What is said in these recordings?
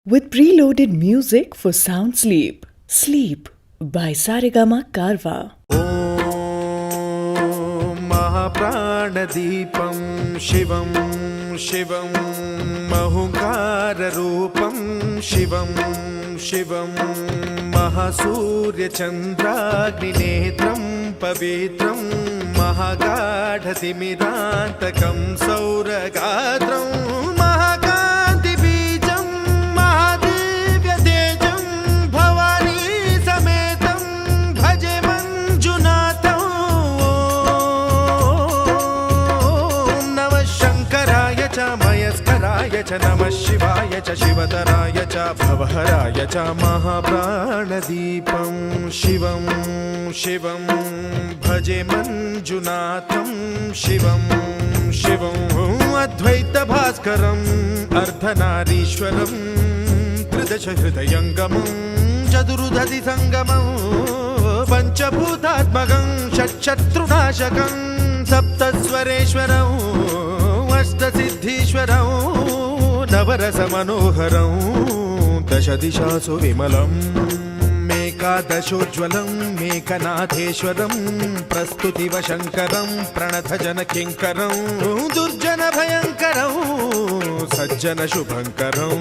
with preloaded music for sound sleep. Sleep by Saregama Karwa. ॐ महाप्राणदीपं शिवं शिवं महुङ्काररूपं शिवं शिवं महासूर्यचन्द्राग्निनेत्रं पवित्रं महागाढतिमिरान्तकं सौरगात्रं महाकान्तिबीजं महादिव्यतेजं भवानी समेतं भजे मञ्जुनाथं ॐ नमः शङ्कराय च मयस्कराय च नमः शिवाय च शिवतराय च भवहराय च महाप्राणदीपं शिवं शिवं भजे मञ्जुनाथं शिवं शिवं अद्वैतभास्करम् अर्धनारीश्वरं त्रिदशहृदयङ्गमं चतुर्दधिसङ्गमं पञ्चभूतात्मकं षट्शत्रुनाशकं सप्तस्वरेश्वरं अष्टसिद्धीश्वरं नवरसमनोहरं दशदिशासु विमलम् एकादशोज्ज्वलं मेघनाथेश्वरं प्रस्तुतिवशङ्करं प्रणतजनकिङ्करं दुर्जनभयङ्करं सज्जनशुभङ्करं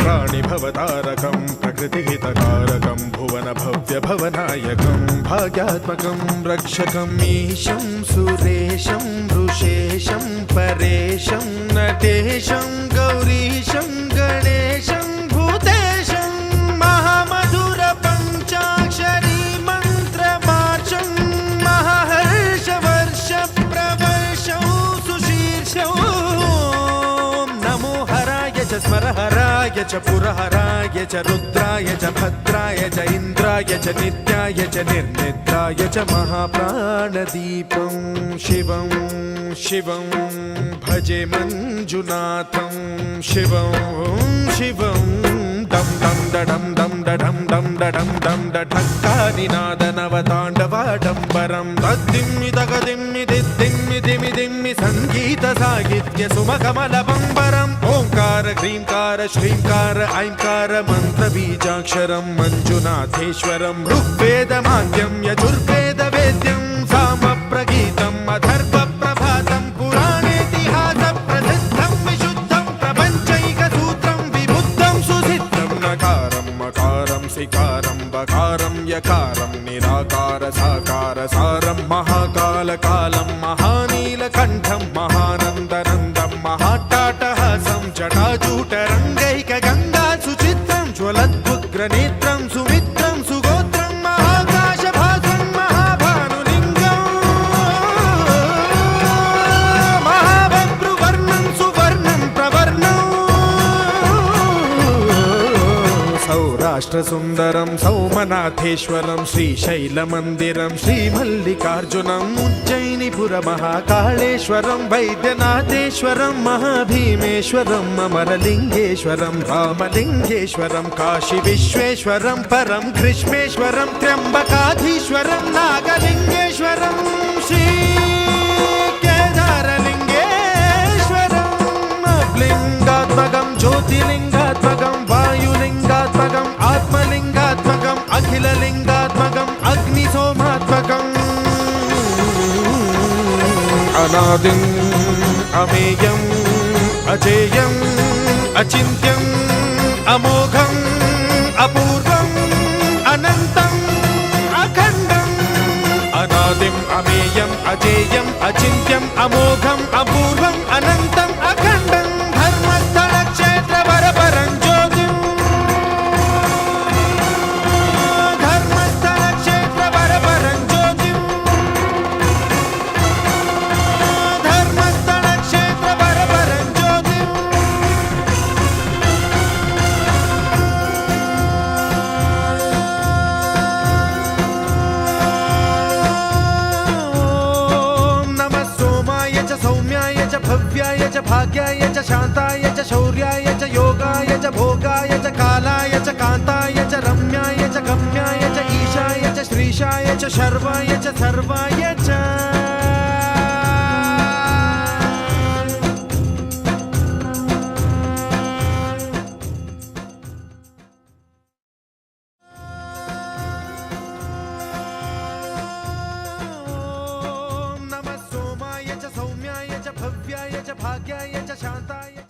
प्राणिभवतारकं प्रकृतिहितकारकं भुवनभव्यभवनायकं भाग्यात्मकं रक्षकम् ईशं सुरेशं ऋषेशं परेशं नटेशं गौरीशं गणेशं भूतेशं महामधुरपञ्चाक्षरी मन्त्रमार्चं महाहर्षवर्षप्रवर्षं सुशीर्षं नमो हराय च स्मरहराय च पुरहराय च रुद्राय च भद्राय च इन्द्राय च नित्याय च निर्निद्राय च महाप्राणदीपं शिवं शिवं भजे मञ्जुनाथं शिवं शिवं दं दं दडं दं दडं दं दडं दं डठक्कानिनादनवताण्डवाडम्बरं तद्दिम्मि तगदिम्मि दिद्दिम्मि दिमि दिम्मि सङ्गीतसाहित्य सुमकमलबम्बरम् ओङ्कार ह्रीङ्कार श्रीङ्कार ऐङ्कार मन्त्रबीजाक्षरं मञ्जुनाथेश्वरं ऋग्वेदमाद्यं यजुर्वेदवेद्यं सामप्रगीतम् अथर्वप्रभातं पुराणेतिहासप्रसिद्धं विशुद्धं प्रपञ्चैकसूत्रं विबुद्धं सुसिद्धं नकारं मकारं सिकारं बकारं यकारं निराकार साकार सारं महाकालकालं महानीलकण्ठं महानन्दनन्दं महाट्टाटहासं जटाजूटरङ्गैकगङ्गा सुचित्रं ज्वलद्वुग्रनेत्रं सुमित्रं सुगोत्रं महाकाशभासं महाभानुलिङ्गं महाबभ्रुवर्णं सुवर्णं प्रवर्णं सौराष्ट्रसुन्दरं सौमनाथेश्वरं श्रीशैलमन्दिरं श्रीमल्लिकार्जुनम् उज्जयिनीपुरमहाकाळेश्वरं वैद्यनाथेश्वरं महाभीमेश्वरं अमरलिङ्गेश्वरं रामलिङ्गेश्वरं काशीविश्वेश्वरं परं ग्रीष्मेश्वरं त्र्यम्बकाधीश्वरं नागलिङ्गेश्वरं श्रीकेदारलिङ्गेश्वरं लिङ्गात्मकं ज्योतिलिङ्गात्मकं वायुलिङ्गात्मकम् आत्मलिङ्गात्मकम् अखिललिङ्गात्मकम् अग्निसोमात्मकम् अनादिम् अमेयम् अजेयम् अचिन्त्यम् अमोघम् अपूर्वम् अनन्तम् अखण्डम् अनादिम् अमेयम् अजेयम् अचिन्त्यम् अमोघम् अपूर्वम् अनन्तम् अखण्डम् धर्मस्थलक्षेत्रवरपरं ज्योतिम् धर्मस्थलक्षेत्रवरपरं ज्योतिम् धर्मस्थलक्षेत्रवरपरं ज्योतिम् ॐ नमः सोमाय च सौम्याय च भव्याय च भाग्याय च शान्ताय च शौर्याय च योगाय च भोगाय च कालाय च कान्ताय च रम्याय च गम्याय च ईशाय च श्रीशाय च शर्वाय च सर्वाय च सौम्याय च भव्याय च भाग्याय च शान्ताय च